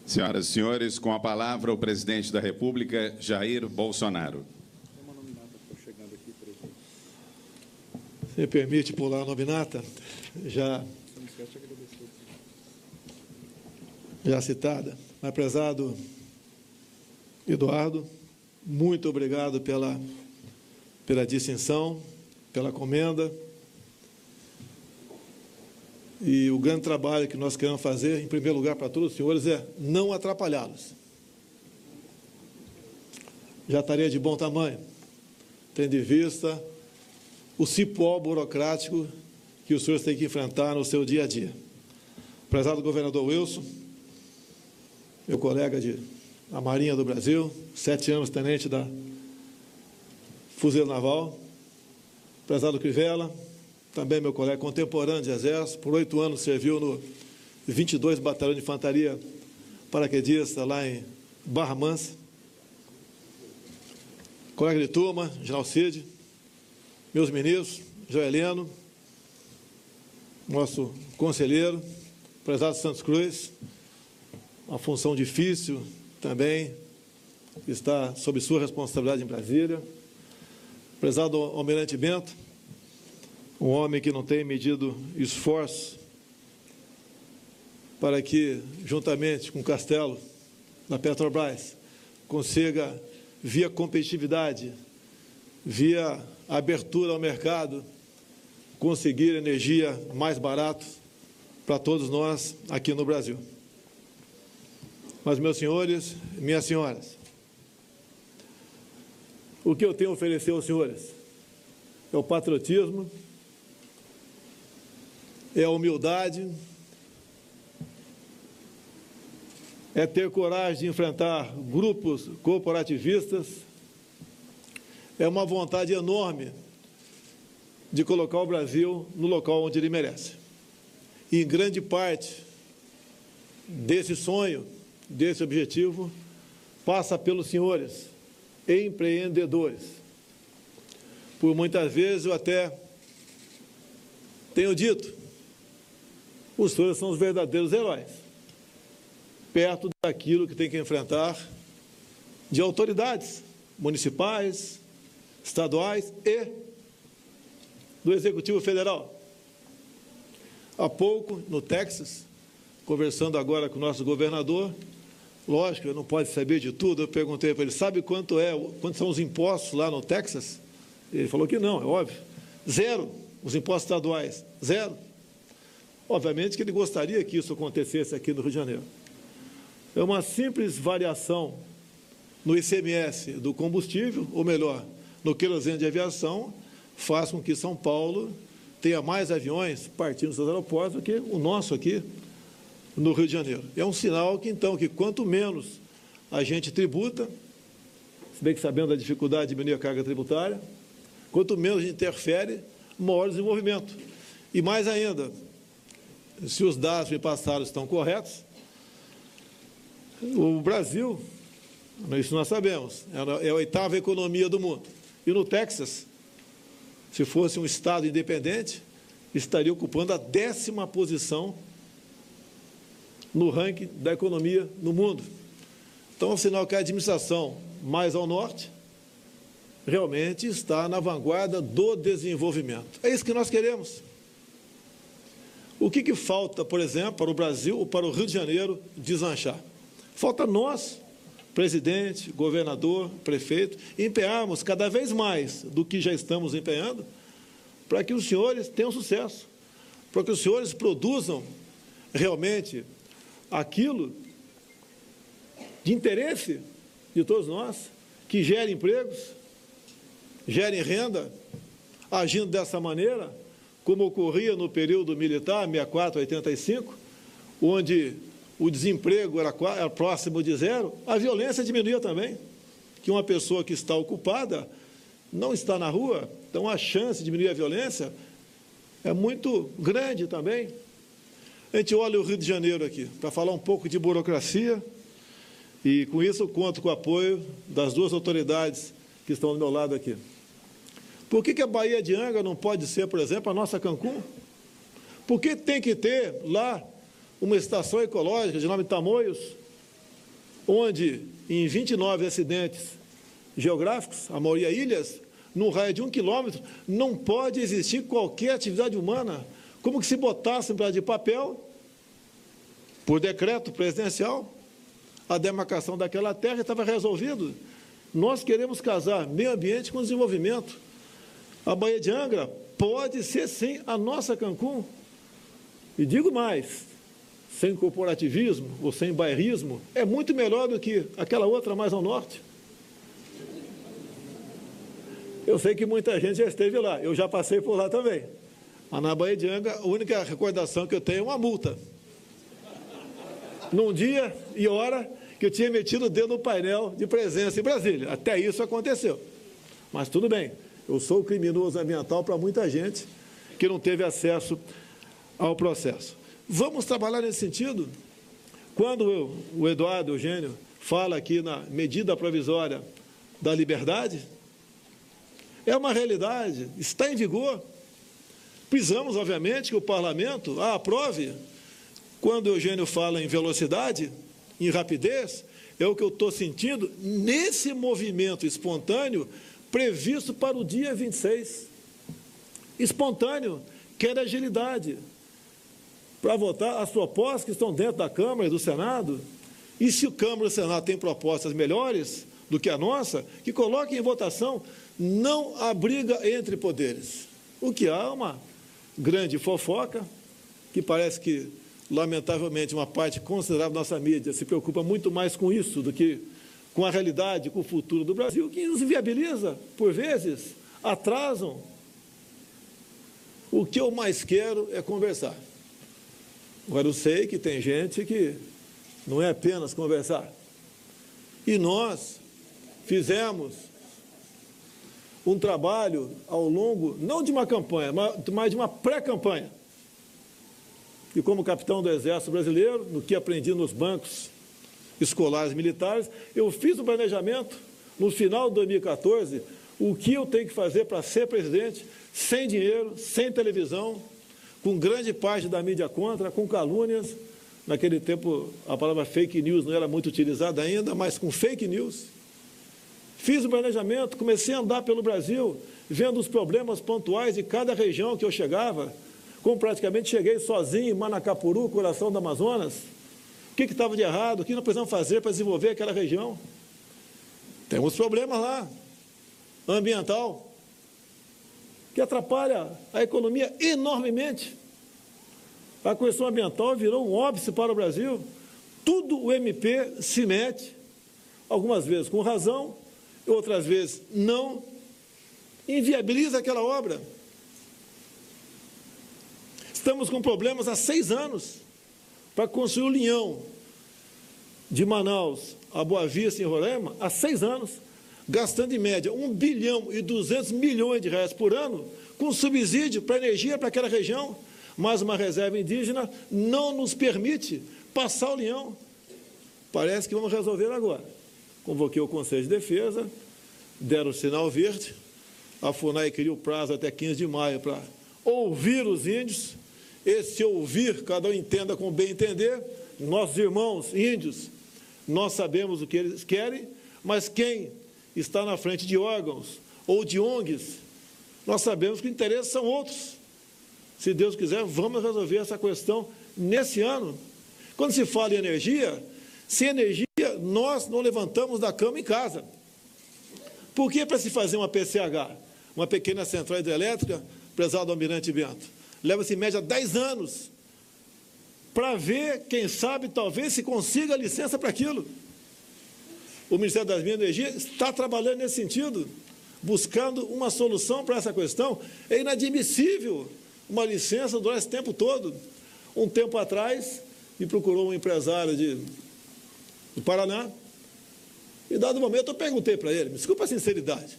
Senhoras e senhores, com a palavra o presidente da República, Jair Bolsonaro. Se me permite pular a nominata, já citada. Mas, prezado Eduardo, muito obrigado pela distinção, pela comenda. E o grande trabalho que nós queremos fazer, em primeiro lugar, para todos os senhores, é não atrapalhá-los. Já estaria de bom tamanho, tendo em vista o cipó burocrático que os senhores têm que enfrentar no seu dia a dia. Prezado governador Wilson, meu colega da Marinha do Brasil, 7 anos tenente da Fuzileiro Naval, prezado Crivella, também meu colega contemporâneo de Exército, por 8 anos serviu no 22 Batalhão de Infantaria Paraquedista, lá em Barra Mansa. Colega de turma, General Cid, meus ministros, Joeleno, nosso conselheiro, prezado Santos Cruz, uma função difícil também, está sob sua responsabilidade em Brasília. Prezado Almirante Bento, um homem que não tem medido esforço para que, juntamente com o Castelo da Petrobras, consiga, via competitividade, via abertura ao mercado, conseguir energia mais barata para todos nós aqui no Brasil. Mas, meus senhores, minhas senhoras, o que eu tenho a oferecer aos senhores é o patriotismo, é a humildade, é ter coragem de enfrentar grupos corporativistas, é uma vontade enorme de colocar o Brasil no local onde ele merece. E, em grande parte, desse sonho, desse objetivo, passa pelos senhores empreendedores. Por muitas vezes eu até tenho dito, os senhores são os verdadeiros heróis, perto daquilo que tem que enfrentar de autoridades municipais, estaduais e do Executivo Federal. Há pouco, no Texas, conversando agora com o nosso governador, lógico, ele não pode saber de tudo, eu perguntei para ele, sabe quantos são os impostos lá no Texas? Ele falou que não, é óbvio. 0, os impostos estaduais, 0. Obviamente que ele gostaria que isso acontecesse aqui no Rio de Janeiro. É uma simples variação no ICMS do combustível, ou melhor, no querosene de aviação, faz com que São Paulo tenha mais aviões partindo dos seus aeroportos do que o nosso aqui no Rio de Janeiro. É um sinal que, então, que quanto menos a gente tributa, se bem que sabendo da dificuldade de diminuir a carga tributária, quanto menos a gente interfere, maior desenvolvimento. E mais ainda, se os dados me passaram estão corretos, o Brasil, isso nós sabemos, é a 8ª economia do mundo. E no Texas, se fosse um estado independente, estaria ocupando a 10ª posição no ranking da economia no mundo. Então, é um sinal que a administração mais ao norte realmente está na vanguarda do desenvolvimento. É isso que nós queremos. O que falta, por exemplo, para o Brasil ou para o Rio de Janeiro deslanchar? Falta nós, presidente, governador, prefeito, empenharmos cada vez mais do que já estamos empenhando para que os senhores tenham sucesso, para que os senhores produzam realmente aquilo de interesse de todos nós, que gere empregos, gere renda, agindo dessa maneira, como ocorria no período militar, 64 a 85, onde o desemprego era próximo de 0, a violência diminuía também, que uma pessoa que está ocupada não está na rua, então a chance de diminuir a violência é muito grande também. A gente olha o Rio de Janeiro aqui, para falar um pouco de burocracia, e com isso eu conto com o apoio das 2 autoridades que estão do meu lado aqui. Por que a Baía de Angra não pode ser, por exemplo, a nossa Cancún? Por que tem que ter lá uma estação ecológica de nome Tamoios, onde, em 29 acidentes geográficos, a maioria ilhas, num raio de 1 quilômetro, não pode existir qualquer atividade humana, como que se botasse um pedaço de papel, por decreto presidencial, a demarcação daquela terra e estava resolvido. Nós queremos casar meio ambiente com desenvolvimento. A Baía de Angra pode ser, sim, a nossa Cancún. E digo mais, sem corporativismo ou sem bairrismo, é muito melhor do que aquela outra mais ao norte. Eu sei que muita gente já esteve lá, eu já passei por lá também. Mas na Baía de Angra, a única recordação que eu tenho é uma multa. Num dia e hora que eu tinha metido o dedo no painel de presença em Brasília. Até isso aconteceu. Mas tudo bem, eu sou criminoso ambiental para muita gente que não teve acesso ao processo. Vamos trabalhar nesse sentido? Quando o Eduardo Eugênio fala aqui na medida provisória da liberdade, é uma realidade, está em vigor. Precisamos, obviamente, que o parlamento a aprove. Quando o Eugênio fala em velocidade, em rapidez, é o que eu estou sentindo nesse movimento espontâneo previsto para o dia 26. Espontâneo, quer agilidade, para votar as propostas que estão dentro da Câmara e do Senado. E se o Câmara e o Senado têm propostas melhores do que a nossa, que coloquem em votação. Não há briga entre poderes. O que há é uma grande fofoca, que parece que, lamentavelmente, uma parte considerável da nossa mídia se preocupa muito mais com isso do que com a realidade, com o futuro do Brasil, que nos inviabiliza, por vezes, atrasam. O que eu mais quero é conversar. Agora, eu sei que tem gente que não é apenas conversar. E nós fizemos um trabalho ao longo, não de uma campanha, mas de uma pré-campanha. E como capitão do Exército Brasileiro, no que aprendi nos bancos escolares militares, eu fiz um planejamento, no final de 2014, o que eu tenho que fazer para ser presidente, sem dinheiro, sem televisão, com grande parte da mídia contra, com calúnias. Naquele tempo, a palavra fake news não era muito utilizada ainda, mas com fake news. Fiz o planejamento, comecei a andar pelo Brasil, vendo os problemas pontuais de cada região que eu chegava, como praticamente cheguei sozinho em Manacapuru, coração do Amazonas. O que estava de errado? O que nós precisamos fazer para desenvolver aquela região? Temos problemas lá, ambiental, que atrapalha a economia enormemente. A questão ambiental virou um óbice para o Brasil. Tudo o MP se mete, algumas vezes com razão, outras vezes não, inviabiliza aquela obra. Estamos com problemas há 6 anos para construir o linhão de Manaus a Boa Vista, em Roraima, há 6 anos, gastando em média 1 bilhão e 200 milhões de reais por ano, com subsídio para energia para aquela região, mas uma reserva indígena não nos permite passar o linhão. Parece que vamos resolver agora. Convoquei o Conselho de Defesa, deram o sinal verde, a FUNAI cria o prazo até 15 de maio para ouvir os índios. Esse ouvir, cada um entenda com bem entender. Nossos irmãos índios, nós sabemos o que eles querem, mas quem está na frente de órgãos ou de ONGs, nós sabemos que os interesses são outros. Se Deus quiser, vamos resolver essa questão nesse ano. Quando se fala em energia, sem energia, nós não levantamos da cama em casa. Por que para se fazer uma PCH, uma pequena central hidrelétrica, prezado Almirante Bento? Leva-se em média 10 anos para ver, quem sabe, talvez se consiga a licença para aquilo. O Ministério das Minas e Energia está trabalhando nesse sentido, buscando uma solução para essa questão. É inadmissível uma licença durar esse tempo todo. Um tempo atrás, me procurou um empresário do Paraná, e, dado momento, eu perguntei para ele, me desculpa a sinceridade,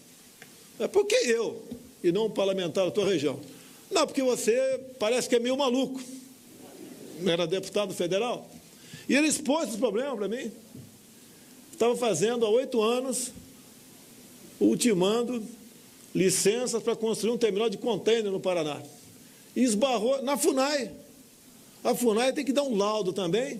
por que eu e não um parlamentar da tua região? Não, porque você parece que é meio maluco. Era deputado federal. E ele expôs esse problema para mim. Estava fazendo há 8 anos, ultimando licenças para construir um terminal de contêiner no Paraná. E esbarrou na FUNAI. A FUNAI tem que dar um laudo também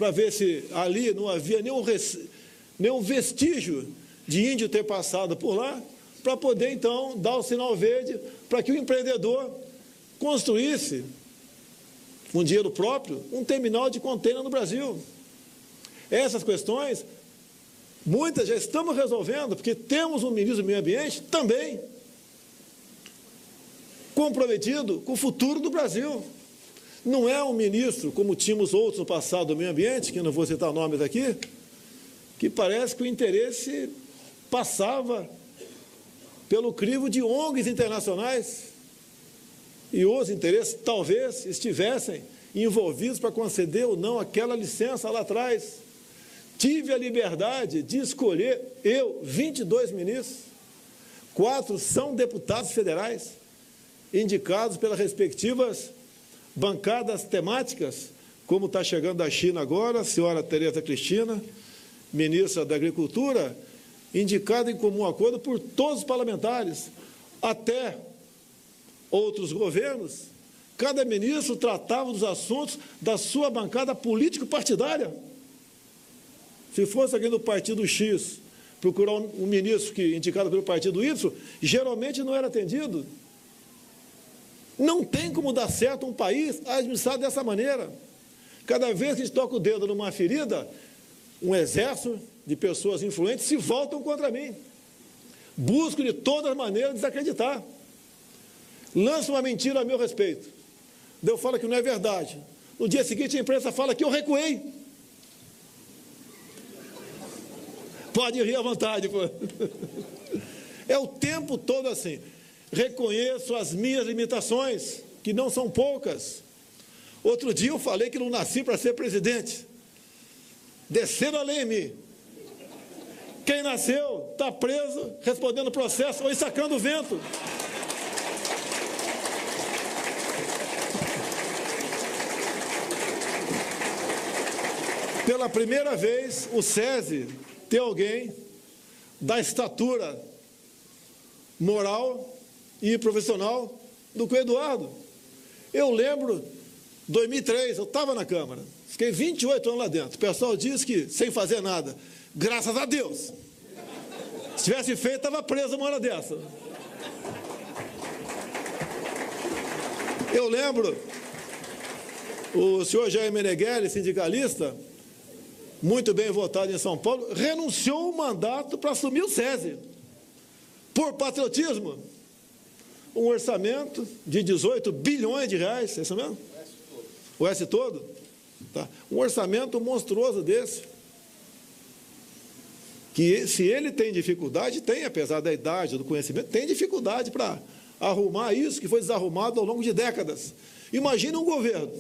para ver se ali não havia nenhum vestígio de índio ter passado por lá, para poder, então, dar o sinal verde para que o empreendedor construísse, com dinheiro próprio, um terminal de contêiner no Brasil. Essas questões, muitas já estamos resolvendo, porque temos um ministro do Meio Ambiente também comprometido com o futuro do Brasil. Não é um ministro, como tínhamos outros no passado do Meio Ambiente, que não vou citar nomes aqui, que parece que o interesse passava pelo crivo de ONGs internacionais e os interesses talvez estivessem envolvidos para conceder ou não aquela licença lá atrás. Tive a liberdade de escolher, 22 ministros, 4 são deputados federais, indicados pelas respectivas bancadas temáticas, como está chegando da China agora, a senhora Tereza Cristina, ministra da Agricultura, indicada em comum acordo por todos os parlamentares, até outros governos, cada ministro tratava dos assuntos da sua bancada político-partidária. Se fosse alguém do partido X procurar um ministro indicado pelo partido Y, geralmente não era atendido. Não tem como dar certo um país administrado dessa maneira. Cada vez que a gente toca o dedo numa ferida, um exército de pessoas influentes se voltam contra mim. Busco de todas as maneiras desacreditar. Lançam uma mentira a meu respeito. Eu falo que não é verdade. No dia seguinte a imprensa fala que eu recuei. Pode rir à vontade. Pô. É o tempo todo assim. Reconheço as minhas limitações, que não são poucas. Outro dia eu falei que não nasci para ser presidente. Desceram a lei em mim. Quem nasceu está preso, respondendo processo ou ensacando o vento. Pela primeira vez, o SESI tem alguém da estatura moral e profissional do que o Eduardo. Eu lembro, 2003, eu estava na Câmara, fiquei 28 anos lá dentro. O pessoal diz que sem fazer nada. Graças a Deus. Se tivesse feito, estava preso uma hora dessa. Eu lembro, o senhor Jair Meneghelli, sindicalista, muito bem votado em São Paulo, renunciou ao mandato para assumir o SESI. Por patriotismo. Um orçamento de 18 bilhões de reais, é isso mesmo? O S todo? Tá. Um orçamento monstruoso desse. Que se ele tem dificuldade, tem, apesar da idade, do conhecimento, tem dificuldade para arrumar isso que foi desarrumado ao longo de décadas. Imagina um governo.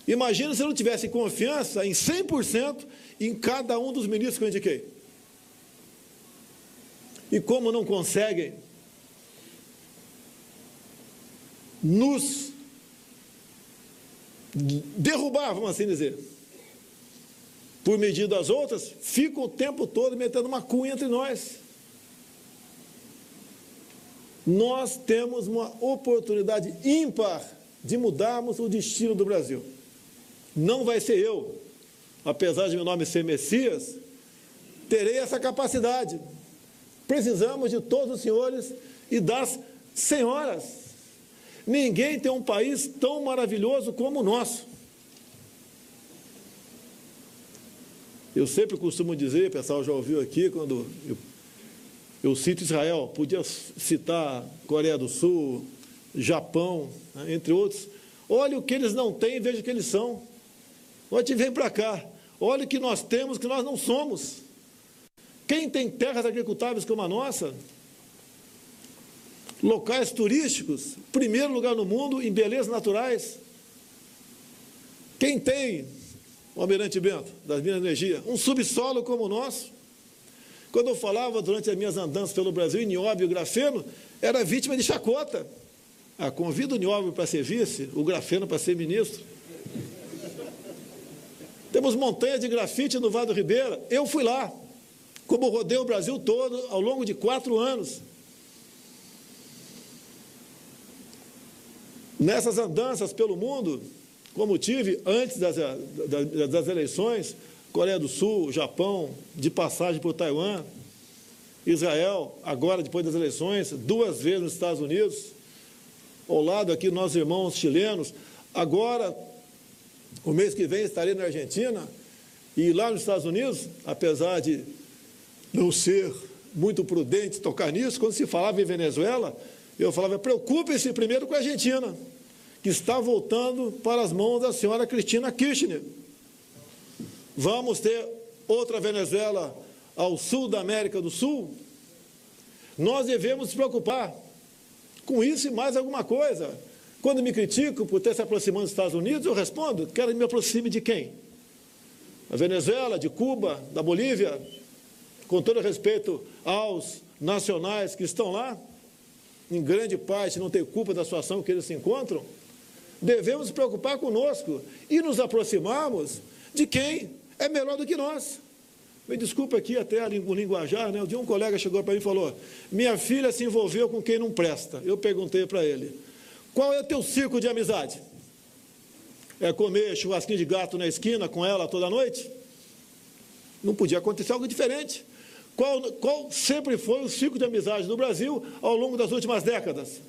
Imagina se eu não tivesse confiança em 100% em cada um dos ministros que eu indiquei. E como não conseguem nos derrubar, vamos assim dizer, por medida das outras, ficam o tempo todo metendo uma cunha entre nós. Nós temos uma oportunidade ímpar de mudarmos o destino do Brasil. Não vai ser eu, apesar de meu nome ser Messias, terei essa capacidade. Precisamos de todos os senhores e das senhoras. Ninguém tem um país tão maravilhoso como o nosso. Eu sempre costumo dizer, o pessoal já ouviu aqui, quando eu cito Israel, podia citar Coreia do Sul, Japão, né, entre outros. Olha o que eles não têm e veja o que eles são. Agora te vem para cá. Olha o que nós temos que nós não somos. Quem tem terras agricultáveis como a nossa, locais turísticos, primeiro lugar no mundo em belezas naturais. Quem tem, o Almirante Bento, das Minas de Energia, um subsolo como o nosso. Quando eu falava durante as minhas andanças pelo Brasil, em nióbio e grafeno, era vítima de chacota. Convido o nióbio para ser vice, o grafeno para ser ministro. Temos montanhas de grafite no Vale do Ribeira. Eu fui lá, como rodei o Brasil todo ao longo de 4 anos. Nessas andanças pelo mundo, como tive antes das eleições, Coreia do Sul, Japão, de passagem por Taiwan, Israel, agora, depois das eleições, 2 vezes nos Estados Unidos, ao lado aqui, nossos irmãos chilenos. Agora, o mês que vem, estarei na Argentina, e lá nos Estados Unidos, apesar de não ser muito prudente tocar nisso, quando se falava em Venezuela, eu falava, preocupe-se primeiro com a Argentina, que está voltando para as mãos da senhora Cristina Kirchner. Vamos ter outra Venezuela ao sul da América do Sul? Nós devemos nos preocupar com isso e mais alguma coisa. Quando me critico por ter se aproximado dos Estados Unidos, eu respondo, quero que me aproxime de quem? Da Venezuela, de Cuba, da Bolívia, com todo respeito aos nacionais que estão lá, em grande parte não tem culpa da situação que eles se encontram, devemos nos preocupar conosco e nos aproximarmos de quem é melhor do que nós. Me desculpa aqui até o linguajar, né? Um dia um colega chegou para mim e falou, minha filha se envolveu com quem não presta. Eu perguntei para ele, qual é o teu círculo de amizade? É comer churrasquinho de gato na esquina com ela toda noite? Não podia acontecer algo diferente. Qual sempre foi o círculo de amizade do Brasil ao longo das últimas décadas?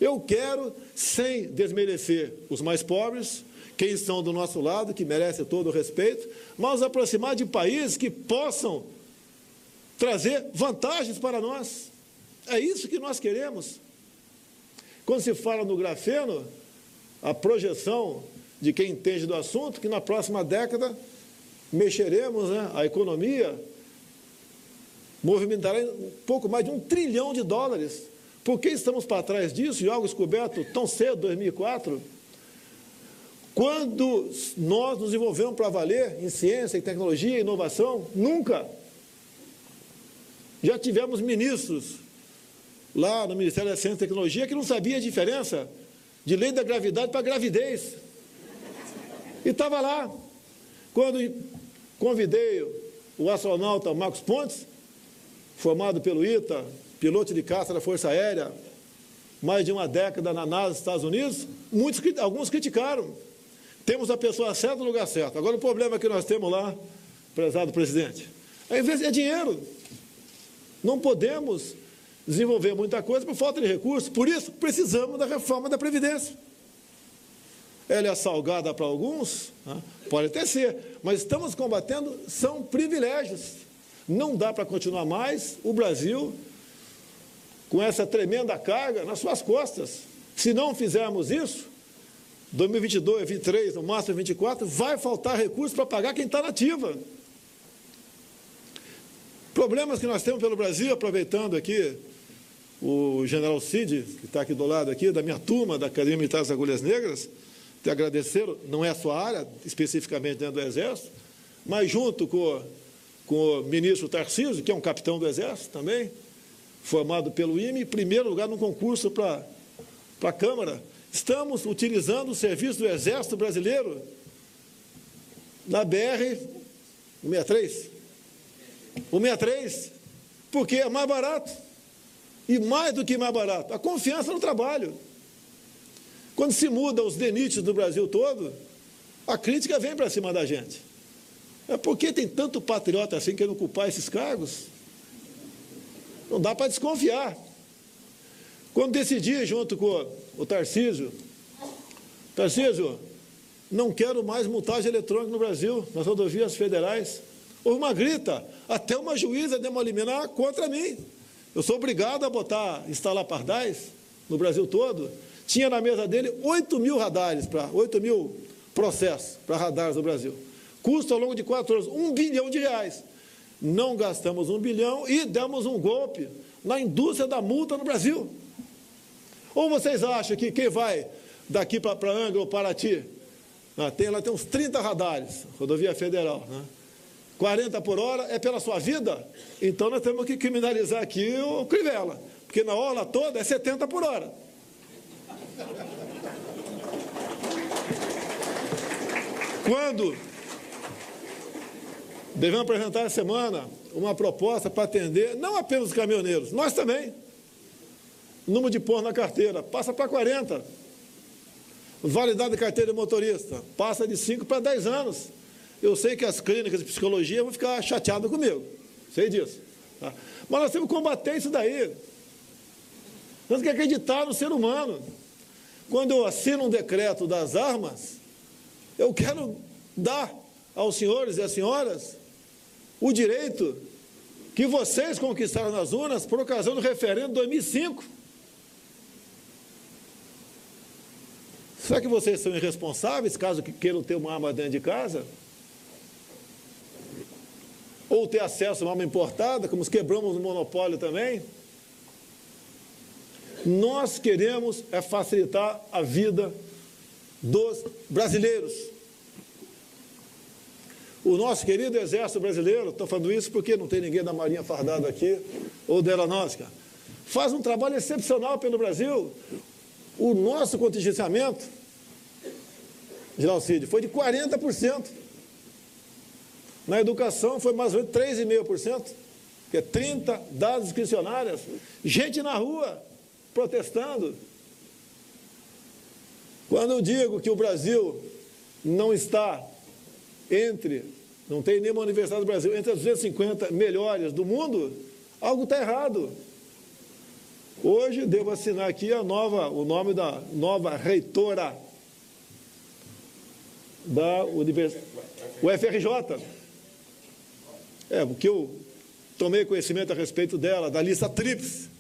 Eu quero, sem desmerecer os mais pobres, quem estão do nosso lado, que merecem todo o respeito, mas aproximar de países que possam trazer vantagens para nós. É isso que nós queremos. Quando se fala no grafeno, a projeção de quem entende do assunto, que na próxima década mexeremos, né, a economia, movimentará um pouco mais de $1 trilhão. Por que estamos para trás disso, e algo descoberto tão cedo, 2004? Quando nós nos envolvemos para valer em ciência, em tecnologia, em inovação? Nunca. Já tivemos ministros lá no Ministério da Ciência e Tecnologia que não sabia a diferença de lei da gravidade para gravidez. E estava lá. Quando convidei o astronauta Marcos Pontes, formado pelo ITA, piloto de caça da Força Aérea, mais de uma década na NASA dos Estados Unidos, alguns criticaram. Temos a pessoa certa no lugar certo. Agora, o problema que nós temos lá, prezado presidente, é dinheiro. Não podemos desenvolver muita coisa por falta de recursos. Por isso, precisamos da reforma da Previdência. Ela é salgada para alguns, né? Pode até ser, mas estamos combatendo, são privilégios. Não dá para continuar mais o Brasil com essa tremenda carga nas suas costas. Se não fizermos isso, 2022, 2023, no máximo 2024, vai faltar recursos para pagar quem está na ativa. Problemas que nós temos pelo Brasil, aproveitando aqui o general Cid, que está aqui do lado aqui, da minha turma, da Academia Militar das Agulhas Negras, te agradecer, não é a sua área, especificamente dentro do Exército, mas junto com o ministro Tarcísio, que é um capitão do Exército também, formado pelo IME, em primeiro lugar no concurso para a Câmara. Estamos utilizando o serviço do Exército Brasileiro na BR-163. O 63, porque é mais barato. E mais do que mais barato, a confiança no trabalho. Quando se muda os DENITs do Brasil todo, a crítica vem para cima da gente. É porque tem tanto patriota assim querendo ocupar esses cargos? Não dá para desconfiar. Quando decidi, junto com o Tarcísio, não quero mais multagem eletrônica no Brasil, nas rodovias federais. Houve uma grita, até uma juíza deu uma liminar contra mim. Eu sou obrigado a instalar pardais no Brasil todo. Tinha na mesa dele 8 mil radares, 8 mil processos para radares no Brasil. Custo ao longo de 4 anos, R$1 bilhão. Não gastamos R$1 bilhão e demos um golpe na indústria da multa no Brasil. Ou vocês acham que quem vai daqui para Angra ou Paraty, tem uns 30 radares, rodovia federal, né? 40 por hora é pela sua vida? Então nós temos que criminalizar aqui o Crivella, porque na orla toda é 70 por hora. Quando devemos apresentar essa semana uma proposta para atender não apenas os caminhoneiros, nós também. O número de pontos na carteira passa para 40. Validade de carteira de motorista, passa de 5 para 10 anos. Eu sei que as clínicas de psicologia vão ficar chateadas comigo, sei disso. Tá? Mas nós temos que combater isso daí. Nós temos que acreditar no ser humano. Quando eu assino um decreto das armas, eu quero dar aos senhores e às senhoras o direito que vocês conquistaram nas urnas por ocasião do referendo de 2005. Será que vocês são irresponsáveis caso queiram ter uma arma dentro de casa? Ou ter acesso a uma arma importada, como quebramos o monopólio também? Nós queremos facilitar a vida dos brasileiros. O nosso querido Exército Brasileiro, estou falando isso porque não tem ninguém da Marinha fardado aqui, ou da Aeronáutica, faz um trabalho excepcional pelo Brasil. O nosso contingenciamento, Geraldo Cid, foi de 40%. Na educação foi mais ou menos 3,5%, que é 30 dados discricionárias. Gente na rua, protestando. Quando eu digo que o Brasil não está não tem nenhuma universidade do Brasil entre as 250 melhores do mundo, algo está errado. Hoje devo assinar aqui o nome da nova reitora da UFRJ. Porque eu tomei conhecimento a respeito dela, da lista tríplice,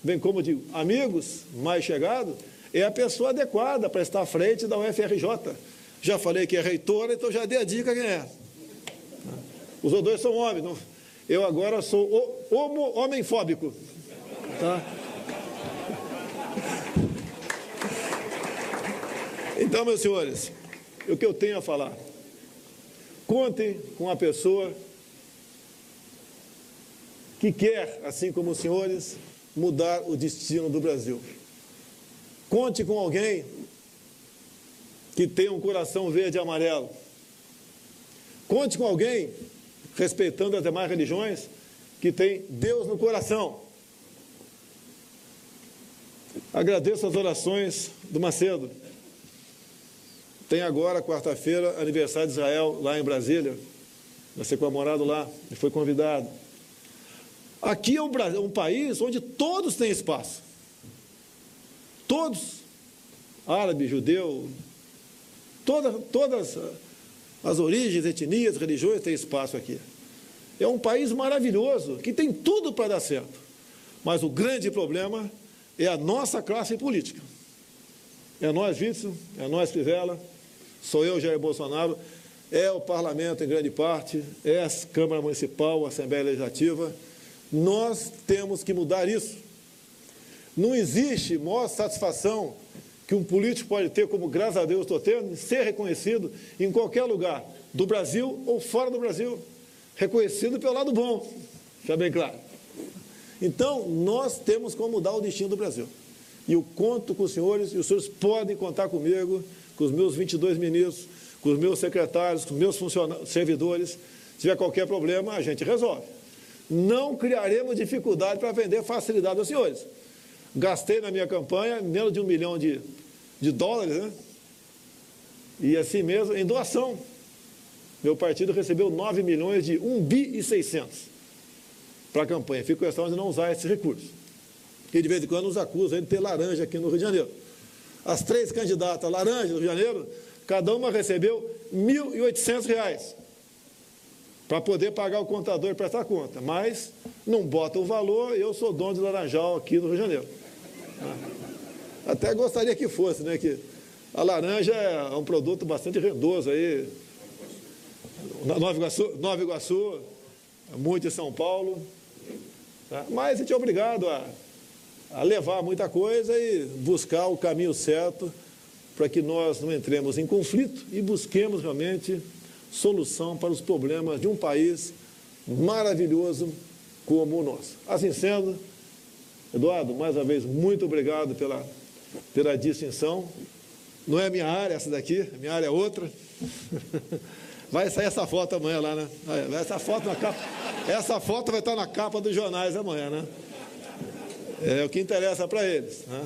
bem como de amigos mais chegados, é a pessoa adequada para estar à frente da UFRJ. Já falei que é reitora, então já dei a dica quem é. Os dois são homens. Não? Eu agora sou homem-fóbico. Tá? Então, meus senhores, o que eu tenho a falar? Contem com a pessoa que quer, assim como os senhores, mudar o destino do Brasil. Conte com alguém que tenha um coração verde e amarelo. Conte com alguém, respeitando as demais religiões, que tem Deus no coração. Agradeço as orações do Macedo. Tem agora, quarta-feira, aniversário de Israel, lá em Brasília. Vai ser comemorado lá, ele foi convidado. Aqui é um país onde todos têm espaço. Todos. Árabe, judeu, todas as origens, etnias, religiões têm espaço aqui. É um país maravilhoso, que tem tudo para dar certo. Mas o grande problema é a nossa classe política. É nós, Witzel, é nós, Crivella, sou eu, Jair Bolsonaro, é o parlamento em grande parte, é a Câmara Municipal, a Assembleia Legislativa. Nós temos que mudar isso. Não existe maior satisfação que um político pode ter, como graças a Deus estou tendo, ser reconhecido em qualquer lugar, do Brasil ou fora do Brasil, reconhecido pelo lado bom, fica bem claro. Então, nós temos como mudar o destino do Brasil. E eu conto com os senhores, e os senhores podem contar comigo, com os meus 22 ministros, com os meus secretários, com os meus servidores. Se tiver qualquer problema, a gente resolve. Não criaremos dificuldade para vender facilidade aos senhores. Gastei na minha campanha menos de $1 milhão de dólares, né? E assim mesmo, em doação. Meu partido recebeu 9 milhões de 1 bi e 600 para a campanha. Fico questão de não usar esse recurso. Porque de vez em quando nos acusam de ter laranja aqui no Rio de Janeiro. As 3 candidatas laranja do Rio de Janeiro, cada uma recebeu R$ 1.800 para poder pagar o contador e prestar conta. Mas não bota o valor, eu sou dono de laranjal aqui no Rio de Janeiro. Até gostaria que fosse, né? Que a laranja é um produto bastante rendoso aí. Nova Iguaçu, muito em São Paulo. Tá? Mas a gente é obrigado a levar muita coisa e buscar o caminho certo para que nós não entremos em conflito e busquemos realmente solução para os problemas de um país maravilhoso como o nosso. Assim sendo, Eduardo, mais uma vez, muito obrigado pela distinção. Não é minha área essa daqui, a minha área é outra. Vai sair essa foto amanhã lá, né? Essa foto vai estar na capa dos jornais amanhã, né? É o que interessa para eles, né?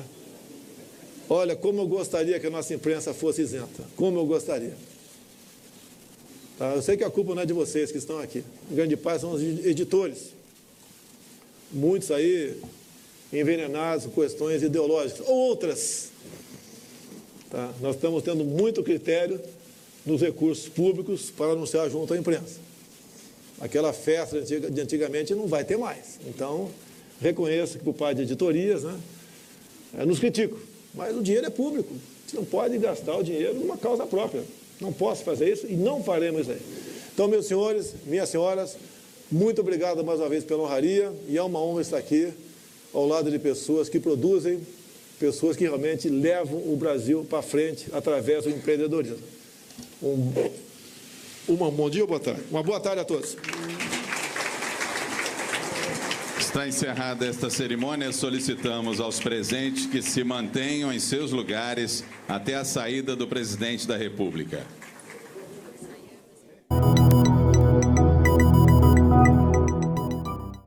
Olha, como eu gostaria que a nossa imprensa fosse isenta. Como eu gostaria. Tá? Eu sei que a culpa não é de vocês que estão aqui. Em grande parte são os editores. Muitos aí envenenados com questões ideológicas. Outras. Tá? Nós estamos tendo muito critério nos recursos públicos para anunciar junto à imprensa. Aquela festa de antigamente não vai ter mais. Então, reconheço que por parte de editorias, né, nos criticam. Mas o dinheiro é público. Você não pode gastar o dinheiro numa causa própria. Não posso fazer isso e não faremos isso aí. Então, meus senhores, minhas senhoras, muito obrigado mais uma vez pela honraria e é uma honra estar aqui ao lado de pessoas que produzem, pessoas que realmente levam o Brasil para frente através do empreendedorismo. Um bom dia ou boa tarde? Uma boa tarde a todos. Está encerrada esta cerimônia. Solicitamos aos presentes que se mantenham em seus lugares até a saída do presidente da República.